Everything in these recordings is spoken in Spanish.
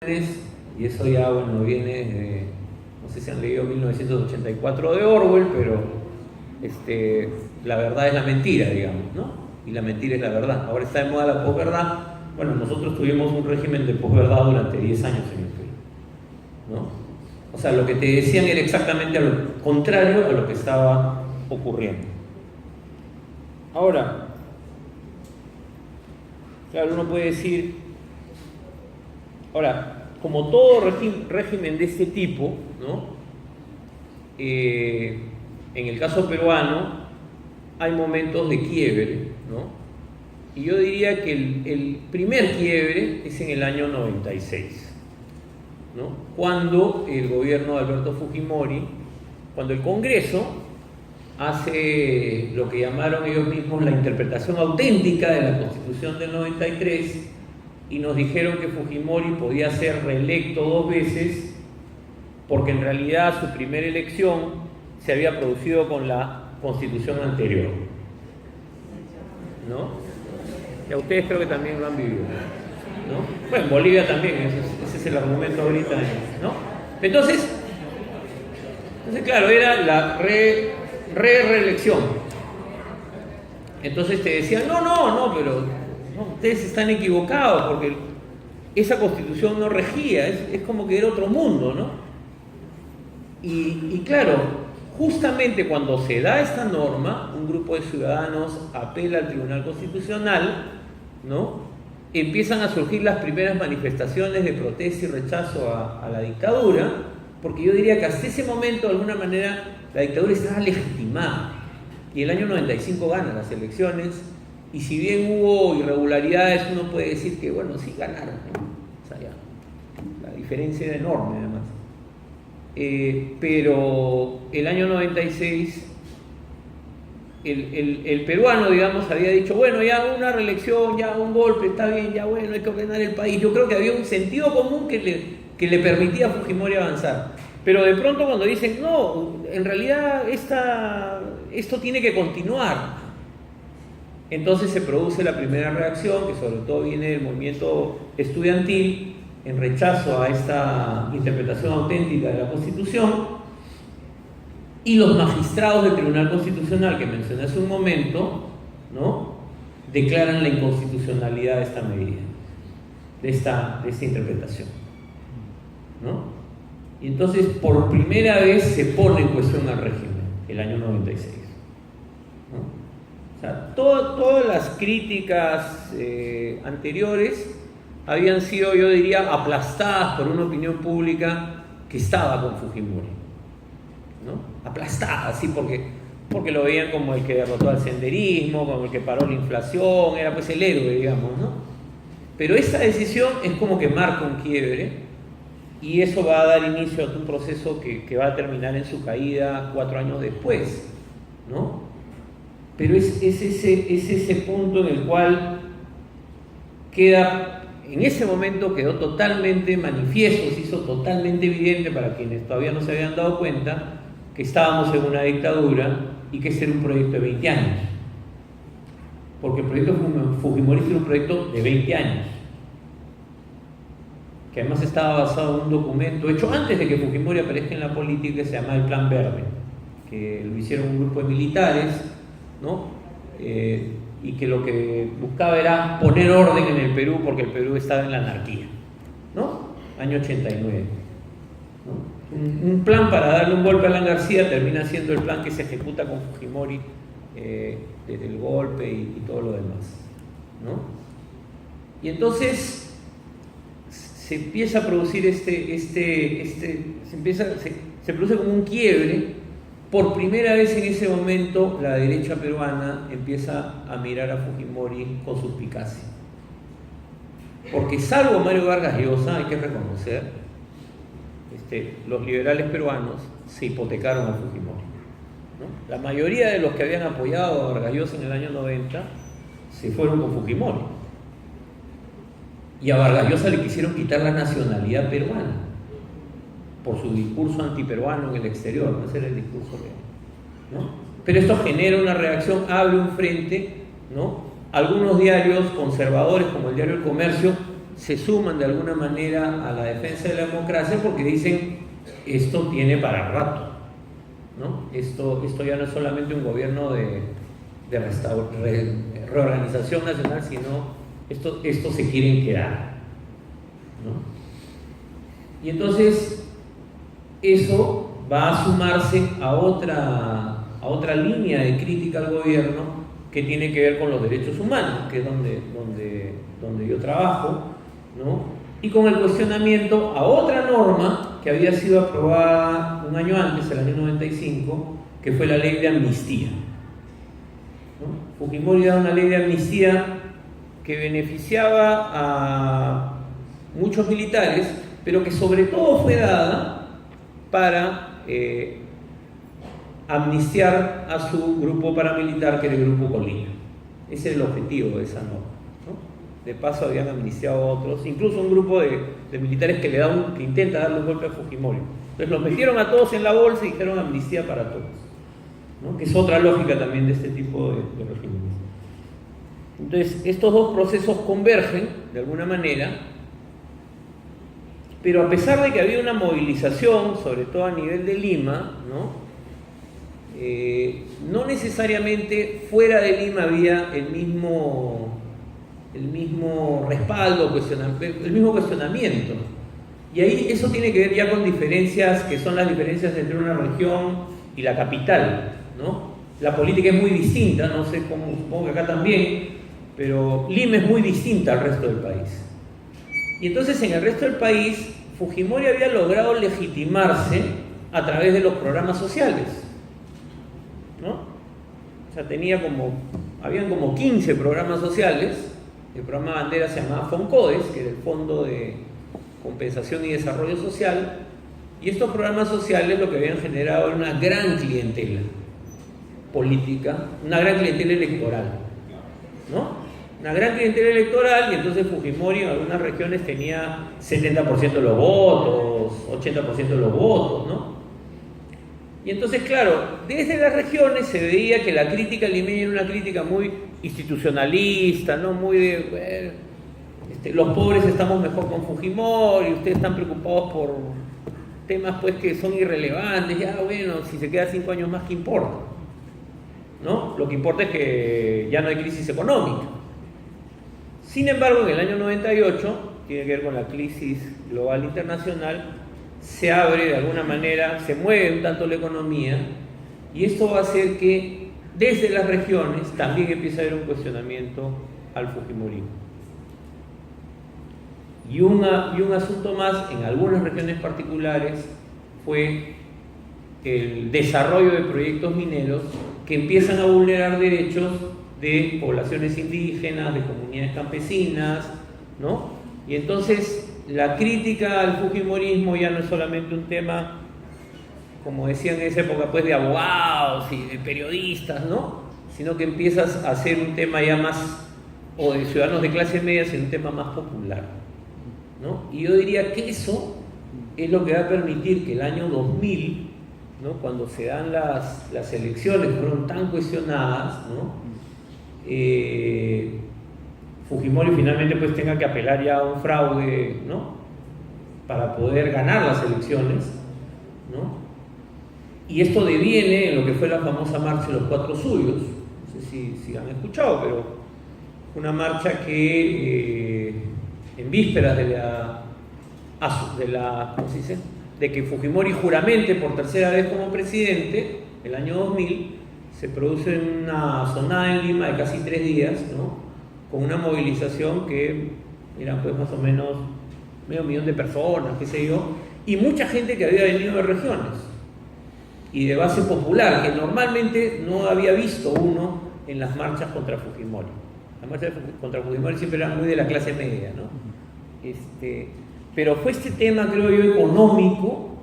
y eso ya, bueno, viene de, no sé si han leído 1984 de Orwell, pero la verdad es la mentira, digamos, ¿no? Y la mentira es la verdad. Ahora está de moda la posverdad. Bueno, nosotros tuvimos un régimen de posverdad durante 10 años en el Perú, ¿no? O sea, lo que te decían era exactamente lo contrario a lo que estaba ocurriendo. Ahora, claro, uno puede decir, ahora, como todo régimen de este tipo, ¿no? En el caso peruano hay momentos de quiebre, ¿no? Y yo diría que el primer quiebre es en el año 96, ¿no? Cuando el gobierno de Alberto Fujimori, cuando el Congreso hace lo que llamaron ellos mismos la interpretación auténtica de la Constitución del 93, y nos dijeron que Fujimori podía ser reelecto 2 veces porque en realidad su primera elección se había producido con la Constitución anterior, ¿no? Y a ustedes creo que también lo han vivido, ¿no? Bueno, en Bolivia también, ese es el argumento ahorita, ¿no? Entonces claro, era la reelección. Entonces te decían, no, pero no, ustedes están equivocados porque esa Constitución no regía, es como que era otro mundo, ¿no? Y claro, justamente cuando se da esta norma, un grupo de ciudadanos apela al Tribunal Constitucional, ¿no? Empiezan a surgir las primeras manifestaciones de protesta y rechazo a la dictadura, porque yo diría que hasta ese momento, de alguna manera, la dictadura estaba legitimada. Y el año 95 gana las elecciones, y si bien hubo irregularidades, uno puede decir que, bueno, sí ganaron, ¿no? O sea, ya, la diferencia era enorme, además. Pero el año 96, el peruano, digamos, había dicho, bueno, ya una reelección, ya un golpe, está bien, ya bueno, hay que ordenar el país. Yo creo que había un sentido común que le permitía a Fujimori avanzar. Pero de pronto cuando dicen, no, en realidad esto tiene que continuar, entonces se produce la primera reacción, que sobre todo viene del movimiento estudiantil, en rechazo a esta interpretación auténtica de la Constitución, y los magistrados del Tribunal Constitucional, que mencioné hace un momento, ¿no?, declaran la inconstitucionalidad de esta medida, de esta interpretación, ¿no? Y entonces por primera vez se pone en cuestión al régimen, el año 96, ¿no? O sea, todas las críticas anteriores habían sido, yo diría, aplastadas por una opinión pública que estaba con Fujimori, ¿no? Aplastadas, sí, porque lo veían como el que derrotó al senderismo, como el que paró la inflación, era pues el héroe, digamos, ¿no? Pero esta decisión es como que marca un quiebre, y eso va a dar inicio a un proceso que va a terminar en su caída 4 años después, ¿no? Pero es ese punto en el cual en ese momento quedó totalmente manifiesto, se hizo totalmente evidente para quienes todavía no se habían dado cuenta que estábamos en una dictadura y que ese era un proyecto de 20 años. Porque el proyecto fujimorista era un proyecto de 20 años, que además estaba basado en un documento hecho antes de que Fujimori aparezca en la política, que se llama el Plan Verde, que lo hicieron un grupo de militares, ¿no? Y que lo que buscaba era poner orden en el Perú, porque el Perú estaba en la anarquía, ¿no? Año 89, ¿no? Un plan para darle un golpe a Alan García termina siendo el plan que se ejecuta con Fujimori desde el golpe y todo lo demás, ¿no? Y entonces se empieza a producir se produce como un quiebre. Por primera vez en ese momento la derecha peruana empieza a mirar a Fujimori con suspicacia, porque salvo Mario Vargas Llosa, hay que reconocer, los liberales peruanos se hipotecaron a Fujimori, ¿no? La mayoría de los que habían apoyado a Vargas Llosa en el año 90 se fueron con Fujimori, y a Vargas Llosa le quisieron quitar la nacionalidad peruana por su discurso antiperuano en el exterior, no ese era el discurso real, ¿no? Pero esto genera una reacción, abre un frente, ¿no? Algunos diarios conservadores, como el diario El Comercio, se suman de alguna manera a la defensa de la democracia porque dicen, esto tiene para rato, ¿no? Esto ya no es solamente un gobierno de reorganización nacional, sino esto se quieren quedar, ¿no? Y entonces eso va a sumarse a otra línea de crítica al gobierno que tiene que ver con los derechos humanos, que es donde yo trabajo, ¿no? Y con el cuestionamiento a otra norma que había sido aprobada un año antes, el año 95, que fue la ley de amnistía, ¿no? Fujimori da una ley de amnistía que beneficiaba a muchos militares, pero que sobre todo fue dada para amnistiar a su grupo paramilitar, que era el Grupo Colina. Ese era el objetivo de esa norma, ¿no? De paso habían amnistiado a otros, incluso un grupo de militares que intenta darle un golpe a Fujimori. Entonces los metieron a todos en la bolsa y dijeron amnistía para todos, ¿no? Que es otra lógica también de este tipo de regímenes. Entonces estos dos procesos convergen de alguna manera, pero a pesar de que había una movilización, sobre todo a nivel de Lima, ¿no? No necesariamente fuera de Lima había el mismo respaldo, el mismo cuestionamiento. Y ahí eso tiene que ver ya con diferencias que son las diferencias entre una región y la capital, ¿no? La política es muy distinta, no sé cómo, supongo que acá también, pero Lima es muy distinta al resto del país. Y entonces en el resto del país, Fujimori había logrado legitimarse a través de los programas sociales, ¿no? O sea, habían como 15 programas sociales. El programa bandera se llamaba FONCODES, que era el Fondo de Compensación y Desarrollo Social, y estos programas sociales lo que habían generado era una gran clientela política, una gran clientela electoral, ¿no? Una gran clientela electoral, y entonces Fujimori en algunas regiones tenía 70% de los votos, 80% de los votos, ¿no? Y entonces, claro, desde las regiones se veía que la crítica limeña era una crítica muy institucionalista, ¿no? Muy de, los pobres estamos mejor con Fujimori, ustedes están preocupados por temas pues que son irrelevantes, ya bueno, si se queda 5 años más, ¿qué importa? ¿No? Lo que importa es que ya no hay crisis económica. Sin embargo, en el año 98, tiene que ver con la crisis global internacional, se abre de alguna manera, se mueve un tanto la economía, y esto va a hacer que desde las regiones también empiece a haber un cuestionamiento al fujimorismo. Y un asunto más, en algunas regiones particulares, fue el desarrollo de proyectos mineros que empiezan a vulnerar derechos de poblaciones indígenas, de comunidades campesinas, ¿no? Y entonces la crítica al fujimorismo ya no es solamente un tema, como decían en esa época, pues de abogados y de periodistas, ¿no? Sino que empiezas a ser un tema ya más, o de ciudadanos de clase media, sino un tema más popular, ¿no? Y yo diría que eso es lo que va a permitir que el año 2000, ¿no? Cuando se dan las elecciones que fueron tan cuestionadas, ¿no? Fujimori finalmente pues tenga que apelar ya a un fraude, ¿no? Para poder ganar las elecciones, ¿no? Y esto deviene en lo que fue la famosa marcha de los 4 suyos. No sé si han escuchado, pero una marcha que en vísperas ¿cómo se dice? De que Fujimori juramente por tercera vez como presidente, el año 2000, se produce una sonada en Lima de casi 3 días, ¿no? Con una movilización que eran pues más o menos 500.000 de personas, qué sé yo, y mucha gente que había venido de regiones y de base popular, que normalmente no había visto uno en las marchas contra Fujimori. Las marchas contra Fujimori siempre eran muy de la clase media, ¿no? Pero fue este tema, creo yo, económico,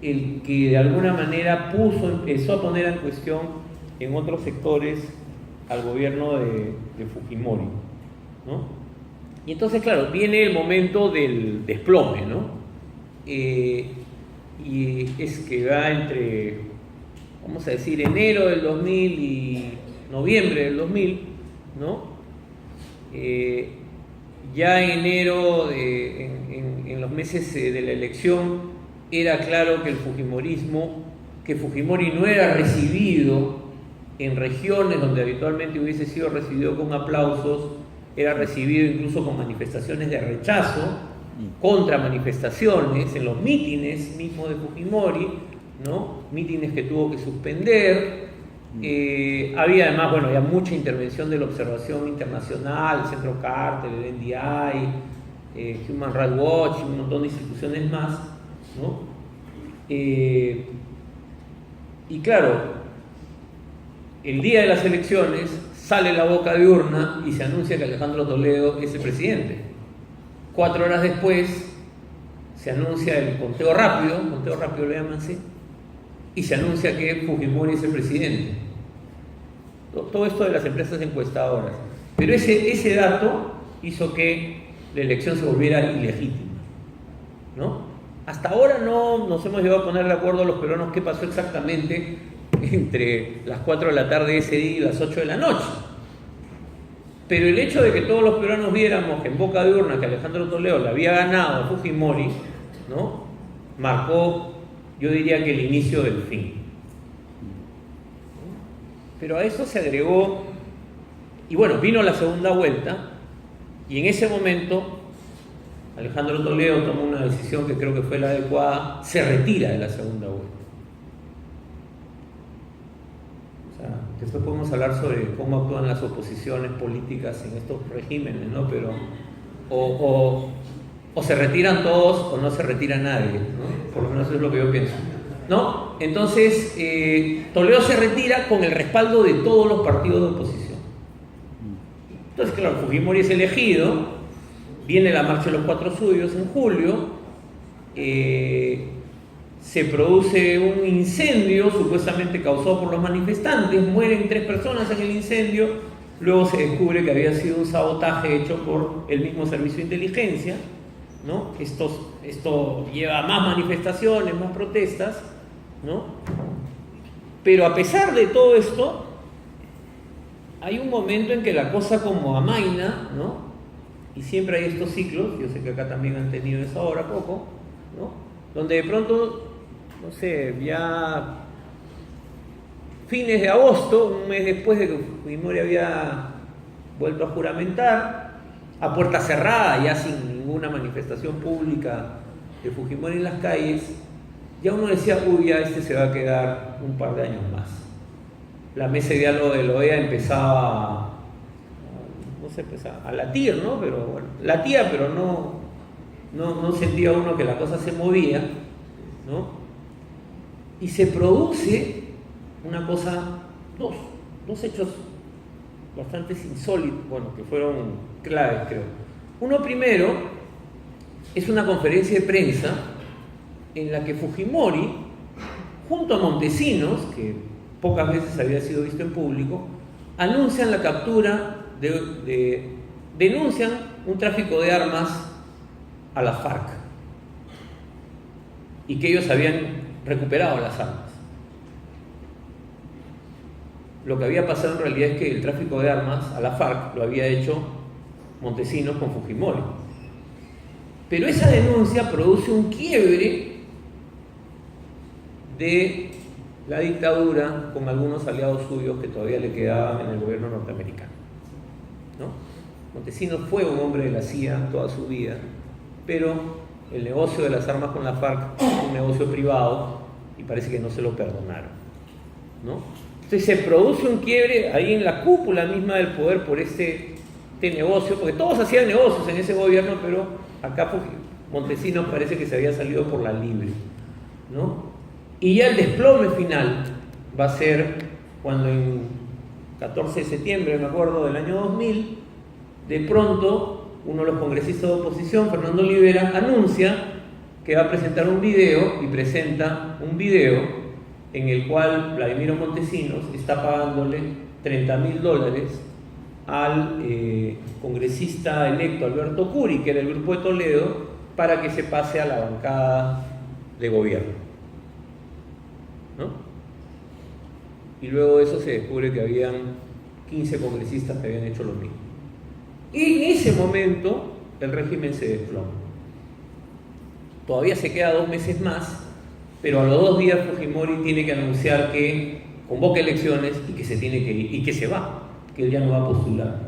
el que de alguna manera empezó a poner en cuestión en otros sectores al gobierno de Fujimori, ¿no? Y entonces, claro, viene el momento del desplome, ¿no? Y es que va entre, vamos a decir, enero del 2000 y noviembre del 2000, ¿no? ya en enero, en los meses de la elección, era claro que el fujimorismo, que Fujimori no era recibido en regiones donde habitualmente hubiese sido recibido con aplausos, era recibido incluso con manifestaciones de rechazo, contra manifestaciones, en los mítines mismos de Fujimori, ¿no? Mítines que tuvo que suspender. Había además, bueno, ya mucha intervención de la observación internacional, el Centro Carter, el NDI, Human Rights Watch y un montón de instituciones más, ¿no? Y claro, el día de las elecciones sale la boca de urna y se anuncia que Alejandro Toledo es el presidente. 4 horas después se anuncia el conteo rápido le llaman así, y se anuncia que Fujimori es el presidente. Todo esto de las empresas encuestadoras. Pero ese dato hizo que la elección se volviera ilegítima, ¿no? Hasta ahora no nos hemos llegado a poner de acuerdo los peruanos qué pasó exactamente entre las 4 de la tarde de ese día y las 8 de la noche. Pero el hecho de que todos los peruanos viéramos en boca de urna que Alejandro Toledo le había ganado a Fujimori, ¿no?, marcó, yo diría que el inicio del fin. Pero a eso se agregó, y bueno, vino la segunda vuelta, y en ese momento Alejandro Toledo tomó una decisión que creo que fue la adecuada, se retira de la segunda vuelta. O sea, después podemos hablar sobre cómo actúan las oposiciones políticas en estos regímenes, ¿no? Pero o se retiran todos o no se retira nadie, ¿no? Por lo menos eso es lo que yo pienso, ¿no? Entonces, Toledo se retira con el respaldo de todos los partidos de oposición. Entonces, claro, Fujimori es elegido, viene la marcha de los 4 suyos en julio, se produce un incendio supuestamente causado por los manifestantes, mueren 3 personas en el incendio, luego se descubre que había sido un sabotaje hecho por el mismo servicio de inteligencia, ¿no? Esto lleva a más manifestaciones, más protestas, ¿no? Pero a pesar de todo esto, hay un momento en que la cosa como amaina, ¿no? Y siempre hay estos ciclos, yo sé que acá también han tenido eso ahora poco, ¿no? Donde de pronto, no sé, ya fines de agosto, un mes después de que Fujimori había vuelto a juramentar, a puerta cerrada, ya sin ninguna manifestación pública de Fujimori en las calles, ya uno decía, uy, ya este se va a quedar un par de años más. La mesa de diálogo de la OEA empezaba a latir, ¿no? Pero bueno, latía, pero no sentía uno que la cosa se movía, ¿no? Y se produce una cosa, dos hechos bastante insólitos, bueno, que fueron claves, creo. Uno primero es una conferencia de prensa en la que Fujimori, junto a Montesinos, que pocas veces había sido visto en público, anuncian la captura denuncian un tráfico de armas a las FARC y que ellos habían recuperado las armas. Lo que había pasado en realidad es que el tráfico de armas a la FARC lo había hecho Montesinos con Fujimori. Pero esa denuncia produce un quiebre de la dictadura con algunos aliados suyos que todavía le quedaban en el gobierno norteamericano, ¿no? Montesinos fue un hombre de la CIA toda su vida, pero el negocio de las armas con la FARC es un negocio privado y parece que no se lo perdonaron, ¿no? Entonces se produce un quiebre ahí en la cúpula misma del poder por este negocio, porque todos hacían negocios en ese gobierno, pero acá Montesinos parece que se había salido por la libre, ¿no? Y ya el desplome final va a ser cuando en 14 de septiembre, me acuerdo, del año 2000, de pronto uno de los congresistas de oposición, Fernando Olivera, anuncia que va a presentar un video y presenta un video en el cual Vladimiro Montesinos está pagándole $30.000 al congresista electo Alberto Curi, que era el Grupo de Toledo, para que se pase a la bancada de gobierno, ¿no? Y luego de eso se descubre que habían 15 congresistas que habían hecho lo mismo. Y en ese momento el régimen se desploma. Todavía se queda 2 meses más, pero a los 2 días Fujimori tiene que anunciar que convoca elecciones y que se tiene que ir, y que se va, que él ya no va a postular,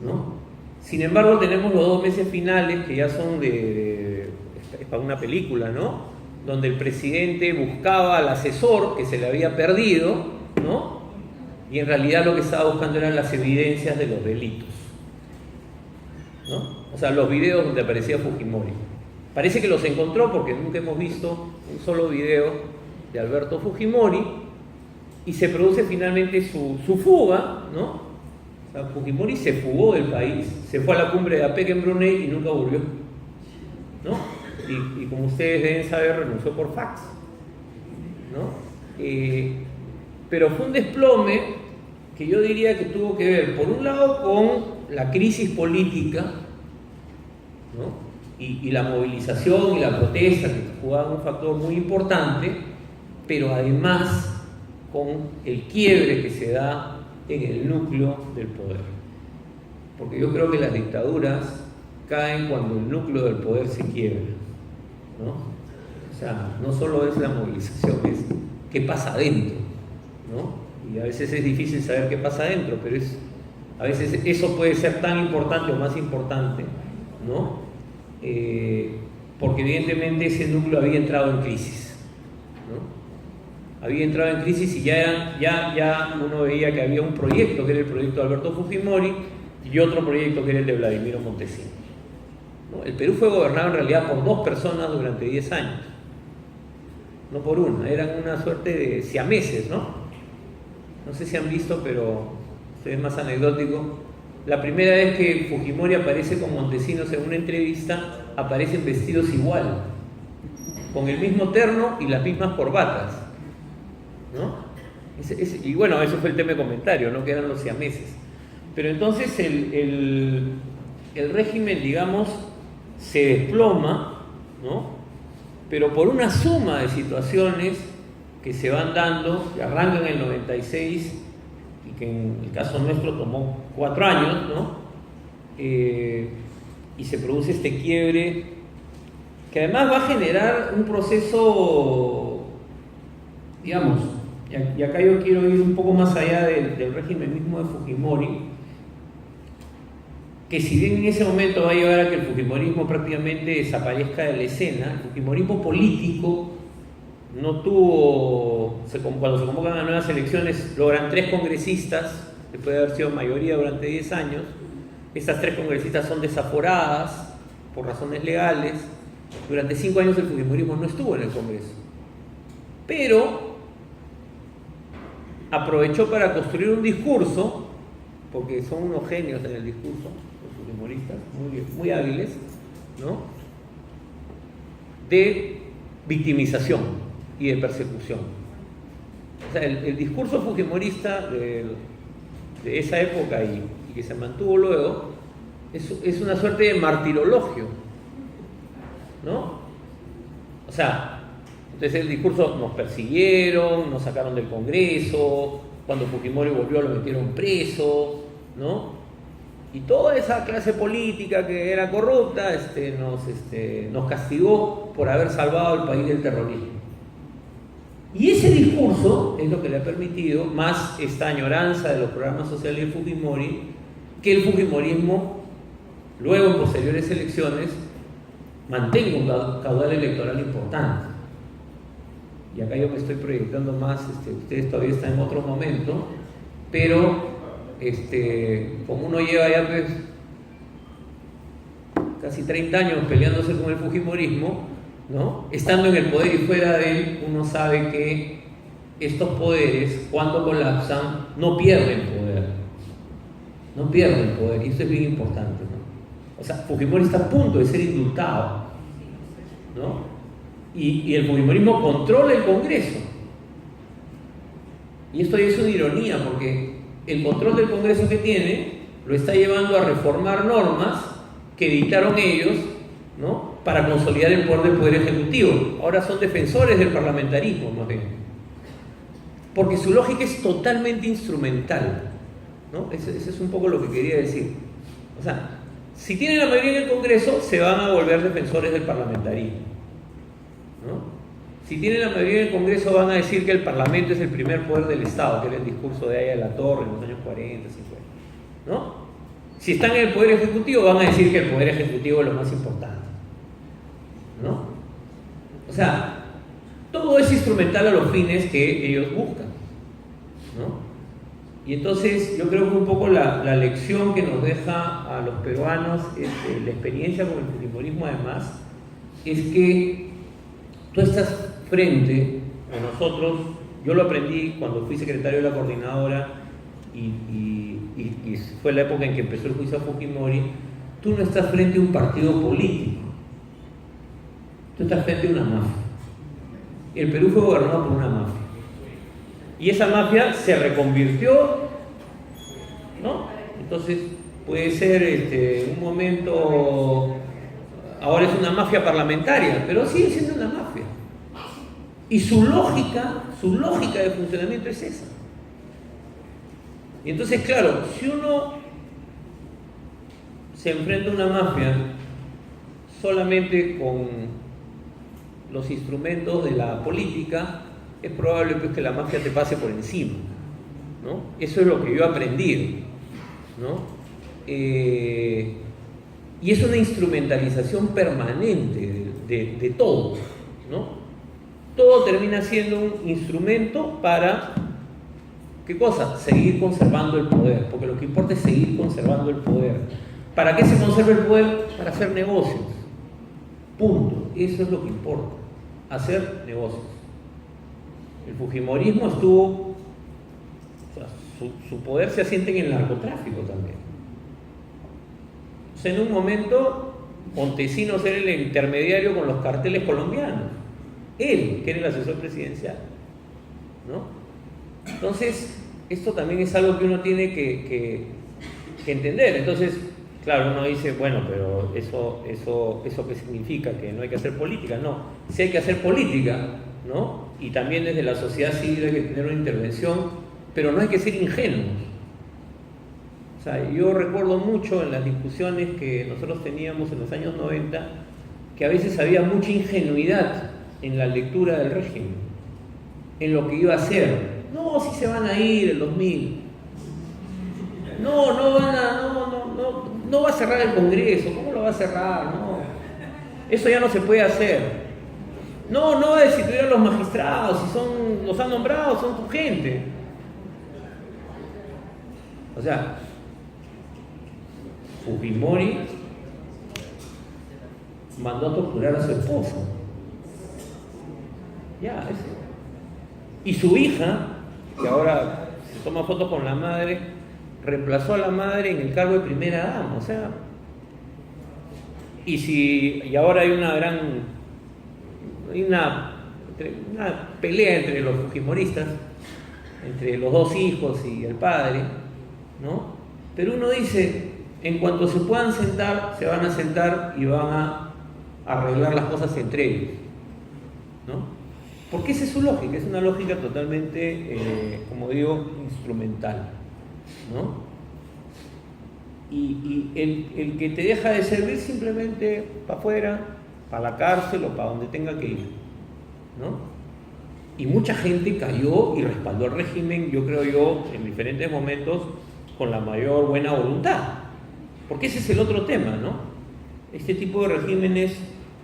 ¿no? Sin embargo, tenemos los 2 meses finales que ya son es para una película, ¿no? Donde el presidente buscaba al asesor que se le había perdido, ¿no? Y en realidad lo que estaba buscando eran las evidencias de los delitos, ¿no? O sea, los videos donde aparecía Fujimori. Parece que los encontró porque nunca hemos visto un solo video de Alberto Fujimori, y se produce finalmente su fuga, ¿no? O sea, Fujimori se fugó del país, se fue a la cumbre de APEC en Brunei y nunca volvió, ¿no? Y como ustedes deben saber, renunció por fax, ¿no? Pero fue un desplome que yo diría que tuvo que ver, por un lado, con la crisis política, ¿no? Y la movilización y la protesta, que jugaban un factor muy importante, pero además con el quiebre que se da en el núcleo del poder. Porque yo creo que las dictaduras caen cuando el núcleo del poder se quiebra, ¿no? O sea, no solo es la movilización, es qué pasa adentro, ¿no? Y a veces es difícil saber qué pasa adentro, pero a veces eso puede ser tan importante o más importante, ¿no? Porque evidentemente ese núcleo había entrado en crisis, ¿no? Había entrado en crisis y ya uno veía que había un proyecto que era el proyecto de Alberto Fujimori y otro proyecto que era el de Vladimiro Montesinos, ¿no? El Perú fue gobernado en realidad por 2 personas durante 10 años, no por una, eran una suerte de siameses, ¿no? No sé si han visto, pero es más anecdótico. La primera vez que Fujimori aparece con Montesinos en una entrevista, aparecen vestidos igual, con el mismo terno y las mismas corbatas, ¿no? Y bueno, eso fue el tema de comentario, ¿no? Que eran los siameses. Pero entonces el régimen, digamos, se desploma, ¿no? Pero por una suma de situaciones que se van dando, que arrancan en el 96 y que en el caso nuestro tomó 4 años, ¿no? Y se produce este quiebre que además va a generar un proceso, digamos, y acá yo quiero ir un poco más allá del régimen mismo de Fujimori, que si bien en ese momento va a llevar a que el fujimorismo prácticamente desaparezca de la escena, el fujimorismo político no tuvo, cuando se convocan a nuevas elecciones, logran 3 congresistas, después de haber sido mayoría durante 10 años. Estas 3 congresistas son desaforadas por razones legales. Durante 5 años el fujimorismo no estuvo en el Congreso, pero aprovechó para construir un discurso, porque son unos genios en el discurso, los fujimoristas, muy hábiles, ¿no? De victimización y de persecución. O sea, el discurso fujimorista de esa época y que se mantuvo luego es una suerte de martirologio, ¿no? O sea, entonces el discurso: nos persiguieron, nos sacaron del Congreso, cuando Fujimori volvió lo metieron preso, ¿no? Y toda esa clase política que era corrupta nos castigó por haber salvado al país del terrorismo. Y ese discurso es lo que le ha permitido, más esta añoranza de los programas sociales de Fujimori, que el fujimorismo, luego en posteriores elecciones, mantenga un caudal electoral importante. Y acá yo me estoy proyectando más, ustedes todavía están en otro momento, pero como uno lleva ya pues casi 30 años peleándose con el fujimorismo, ¿no? Estando en el poder y fuera de él, uno sabe que estos poderes, cuando colapsan, no pierden poder. No pierden poder, y eso es bien importante, ¿no? O sea, Fujimori está a punto de ser indultado, ¿no? Y el fujimorismo controla el Congreso. Y esto es una ironía, porque el control del Congreso que tiene lo está llevando a reformar normas que dictaron ellos, ¿no? Para consolidar el poder del Poder Ejecutivo. Ahora son defensores del parlamentarismo, más bien. Porque su lógica es totalmente instrumental, ¿no? Eso es un poco lo que quería decir. O sea, si tienen la mayoría en el Congreso, se van a volver defensores del parlamentarismo, ¿no? Si tienen la mayoría en el Congreso, van a decir que el Parlamento es el primer poder del Estado, que era el discurso de Aya de la Torre en los años 40, 50, ¿no? Si están en el Poder Ejecutivo, van a decir que el Poder Ejecutivo es lo más importante, ¿no? O sea, todo es instrumental a los fines que ellos buscan, ¿no? Y entonces yo creo que un poco la lección que nos deja a los peruanos, la experiencia con el fujimorismo además, es que tú estás frente a nosotros. Yo lo aprendí cuando fui secretario de la coordinadora y fue la época en que empezó el juicio a Fujimori. Tú no estás frente a un partido político, tú estás frente a una mafia. El Perú fue gobernado por una mafia y esa mafia se reconvirtió, ¿no? Entonces puede ser un momento, ahora es una mafia parlamentaria, pero sigue siendo una mafia. Y su lógica de funcionamiento es esa. Y entonces, claro, si uno se enfrenta a una mafia solamente con los instrumentos de la política, es probable pues, que la mafia te pase por encima, ¿no? Eso es lo que yo he aprendido, ¿no? Y es una instrumentalización permanente de todo, ¿no? Todo termina siendo un instrumento para, ¿qué cosa? Seguir conservando el poder, porque lo que importa es seguir conservando el poder. ¿Para qué se conserva el poder? Para hacer negocios. Punto. Eso es lo que importa, hacer negocios. El fujimorismo estuvo, o sea, su poder se asienta en el narcotráfico también. O sea, en un momento, Montesinos era el intermediario con los carteles colombianos. Él, que era el asesor presidencial, ¿no? Entonces, esto también es algo que uno tiene que entender. Entonces, claro, uno dice, bueno, pero ¿eso qué significa? ¿Que no hay que hacer política? No, sí hay que hacer política, ¿no? Y también desde la sociedad civil hay que tener una intervención, pero no hay que ser ingenuos. O sea, yo recuerdo mucho en las discusiones que nosotros teníamos en los años 90, que a veces había mucha ingenuidad en la lectura del régimen, en lo que iba a hacer. No, si se van a ir el 2000. No va a cerrar el Congreso. ¿Cómo lo va a cerrar? No. Eso ya no se puede hacer. No va a destituir a los magistrados, si los han nombrado, son tu gente. O sea, Fujimori mandó a torturar a su esposa. Ya, eso. Y su hija, que ahora se toma fotos con la madre, reemplazó a la madre en el cargo de primera dama. O sea, y ahora hay una pelea entre los fujimoristas, entre los dos hijos y el padre, ¿no? Pero uno dice, en cuanto se puedan sentar, se van a sentar y van a arreglar las cosas entre ellos, ¿no? Porque esa es su lógica, es una lógica totalmente, como digo, instrumental, ¿no? Y el que te deja de servir simplemente para afuera, para la cárcel o para donde tenga que ir, ¿no? Y mucha gente cayó y respaldó el régimen, yo creo en diferentes momentos, con la mayor buena voluntad. Porque ese es el otro tema, ¿no? Este tipo de regímenes,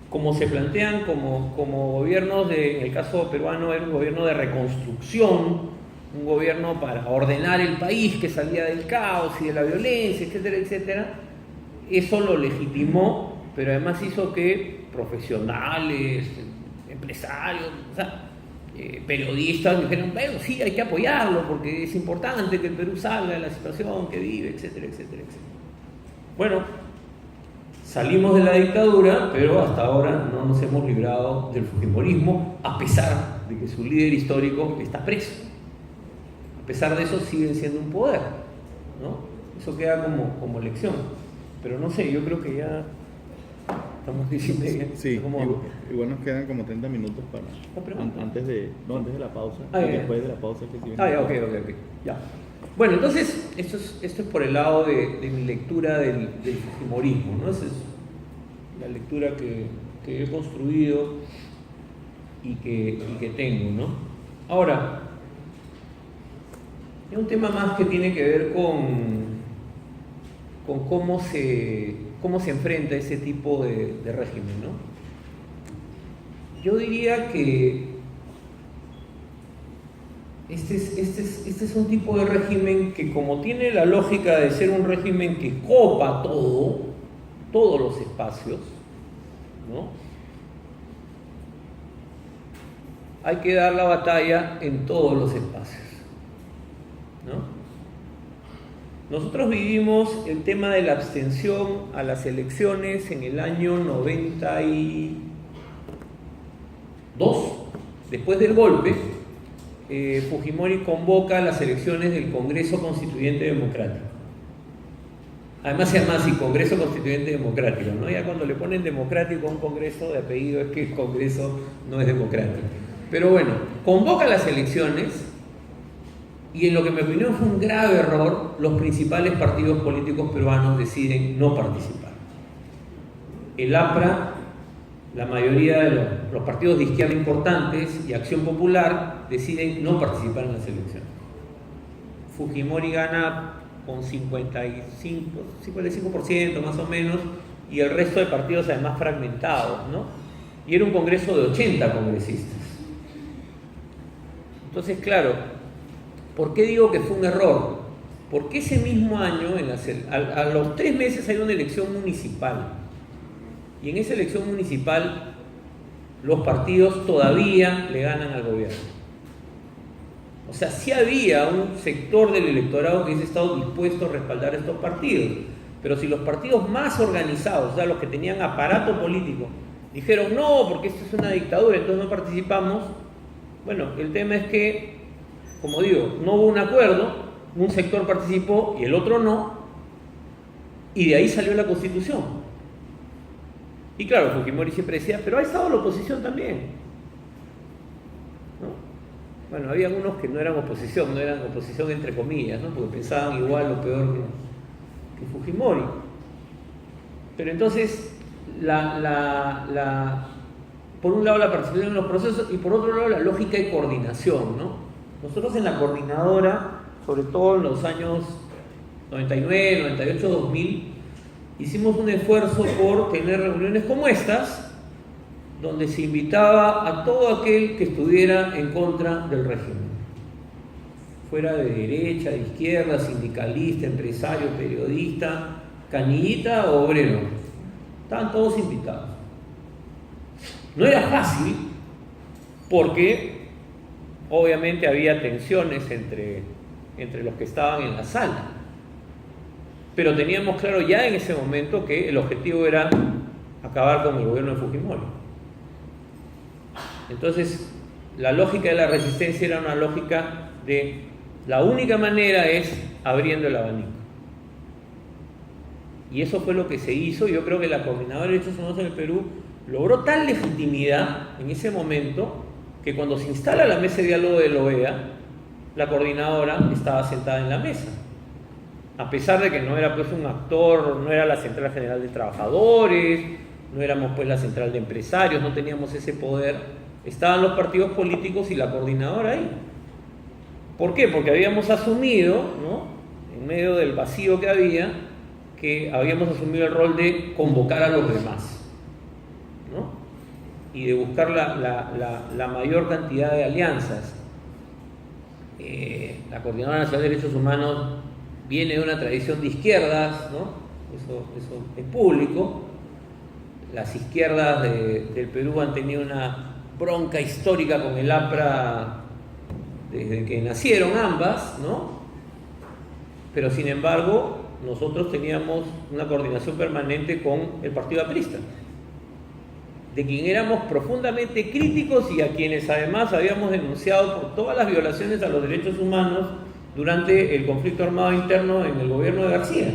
como se plantean como gobiernos en el caso peruano era un gobierno de reconstrucción, un gobierno para ordenar el país que salía del caos y de la violencia, etcétera, etcétera. Eso lo legitimó, pero además hizo que profesionales, empresarios, o sea, periodistas dijeron, bueno, sí, hay que apoyarlo porque es importante que el Perú salga de la situación que vive, etcétera, etcétera, etcétera. Bueno, salimos de la dictadura, pero hasta ahora no nos hemos librado del fujimorismo, a pesar de que su líder histórico está preso. A pesar de eso, siguen siendo un poder, ¿no? Eso queda como lección. Pero no sé, yo creo que ya estamos diciendo... Sí, igual nos quedan como 30 minutos para... antes de la pausa, y después de la pausa que sí viene. Ya. Bueno, entonces, esto es por el lado de mi lectura del fujimorismo, ¿no? Esa es la lectura que he construido y que tengo, ¿no? Ahora, hay un tema más que tiene que ver con cómo se enfrenta ese tipo de régimen, ¿no? Yo diría que este es un tipo de régimen que, como tiene la lógica de ser un régimen que copa todos los espacios, ¿no? Hay que dar la batalla en todos los espacios, ¿no? Nosotros vivimos el tema de la abstención a las elecciones en el año 92, después del golpe. Fujimori convoca las elecciones del Congreso Constituyente Democrático. Además se llama así, Congreso Constituyente Democrático, ¿no? Ya cuando le ponen democrático a un congreso de apellido es que el congreso no es democrático. Pero bueno, convoca las elecciones y, en lo que me opinión fue un grave error, los principales partidos políticos peruanos deciden no participar. El APRA, la mayoría de los partidos de izquierda importantes y Acción Popular deciden no participar en las elecciones. Fujimori gana con 55% más o menos, y el resto de partidos además fragmentados, ¿no? Y era un congreso de 80 congresistas. Entonces, claro, ¿por qué digo que fue un error? Porque ese mismo año, a los 3 meses, hay una elección municipal. Y en esa elección municipal los partidos todavía le ganan al gobierno. O sea, sí había un sector del electorado que hubiese estado dispuesto a respaldar a estos partidos, pero si los partidos más organizados, o sea, los que tenían aparato político, dijeron no, porque esto es una dictadura, entonces no participamos, bueno, el tema es que, como digo, no hubo un acuerdo, un sector participó y el otro no, y de ahí salió la Constitución. Y claro, Fujimori siempre decía, pero ha estado la oposición también, ¿no? Bueno, había unos que no eran oposición entre comillas, ¿no? Porque pensaban igual o peor que Fujimori. Pero entonces, por un lado la participación en los procesos y por otro lado la lógica de coordinación, ¿no? Nosotros en la coordinadora, sobre todo en los años 99, 98, 2000, hicimos un esfuerzo por tener reuniones como estas, donde se invitaba a todo aquel que estuviera en contra del régimen, fuera de derecha, de izquierda, sindicalista, empresario, periodista, canillita o obrero. Estaban todos invitados. No era fácil, porque obviamente había tensiones entre los que estaban en la sala. Pero teníamos claro ya en ese momento que el objetivo era acabar con el gobierno de Fujimori. Entonces, la lógica de la resistencia era una lógica de la única manera es abriendo el abanico. Y eso fue lo que se hizo. Yo creo que la Coordinadora de Derechos Humanos en el Perú logró tal legitimidad en ese momento que cuando se instala la mesa de diálogo de la OEA, la coordinadora estaba sentada en la mesa. A pesar de que no era pues un actor, no era la Central General de Trabajadores, no éramos pues la Central de Empresarios, no teníamos ese poder, estaban los partidos políticos y la coordinadora ahí. ¿Por qué? Porque habíamos asumido, ¿no?, en medio del vacío que había, que habíamos asumido el rol de convocar a los demás, ¿no?, y de buscar la mayor cantidad de alianzas. La Coordinadora Nacional de Derechos Humanos viene de una tradición de izquierdas, ¿no? Eso es público. Las izquierdas del Perú han tenido una bronca histórica con el APRA desde que nacieron ambas, ¿no? Pero sin embargo, nosotros teníamos una coordinación permanente con el Partido Aprista, de quien éramos profundamente críticos y a quienes además habíamos denunciado por todas las violaciones a los derechos humanos durante el conflicto armado interno en el gobierno de García.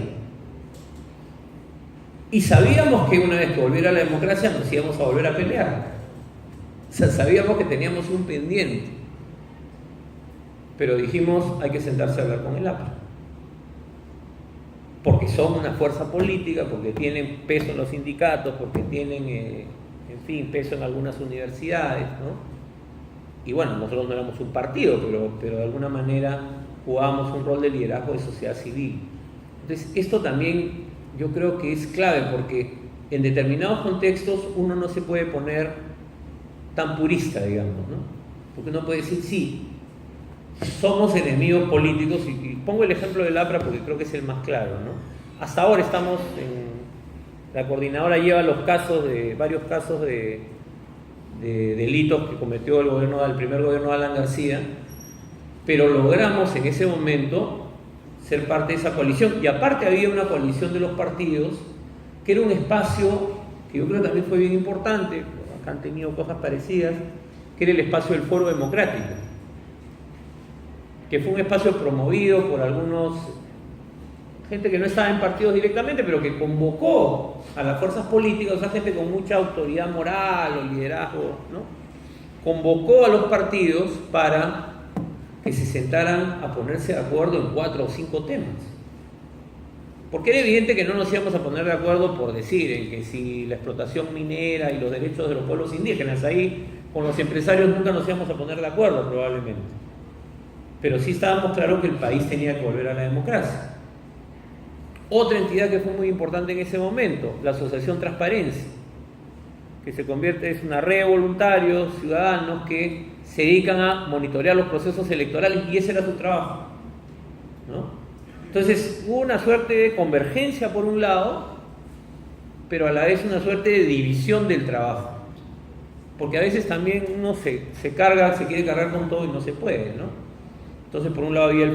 Y sabíamos que una vez que volviera la democracia nos íbamos a volver a pelear. O sea, sabíamos que teníamos un pendiente. pero dijimos hay que sentarse a hablar con el APRA. Porque son una fuerza política, porque tienen peso en los sindicatos, porque tienen, en fin, peso en algunas universidades, ¿no? Y bueno, nosotros no éramos un partido, pero de alguna manera jugábamos un rol de liderazgo de sociedad civil. Entonces, esto también yo creo que es clave, porque en determinados contextos uno no se puede poner tan purista, digamos, ¿no? Porque uno puede decir, sí, somos enemigos políticos, y pongo el ejemplo del APRA porque creo que es el más claro, ¿no? Hasta ahora estamos la coordinadora lleva varios casos de delitos que cometió el primer gobierno de Alan García, pero logramos en ese momento ser parte de esa coalición, y aparte había una coalición de los partidos que era un espacio que yo creo también fue bien importante, acá han tenido cosas parecidas, que era el espacio del Foro Democrático, que fue un espacio promovido por gente que no estaba en partidos directamente, pero que convocó a las fuerzas políticas, o sea, gente con mucha autoridad moral o liderazgo, ¿no? Convocó a los partidos para que se sentaran a ponerse de acuerdo en 4 o 5 temas. Porque era evidente que no nos íbamos a poner de acuerdo por decir en que si la explotación minera y los derechos de los pueblos indígenas, ahí con los empresarios nunca nos íbamos a poner de acuerdo probablemente. Pero sí estábamos claros que el país tenía que volver a la democracia. Otra entidad que fue muy importante en ese momento, la Asociación Transparencia, que es una red de voluntarios, ciudadanos que se dedican a monitorear los procesos electorales, y ese era su trabajo, ¿no? Entonces hubo una suerte de convergencia por un lado, pero a la vez una suerte de división del trabajo, porque a veces también uno se quiere cargar con todo y no se puede, ¿no? Entonces por un lado había el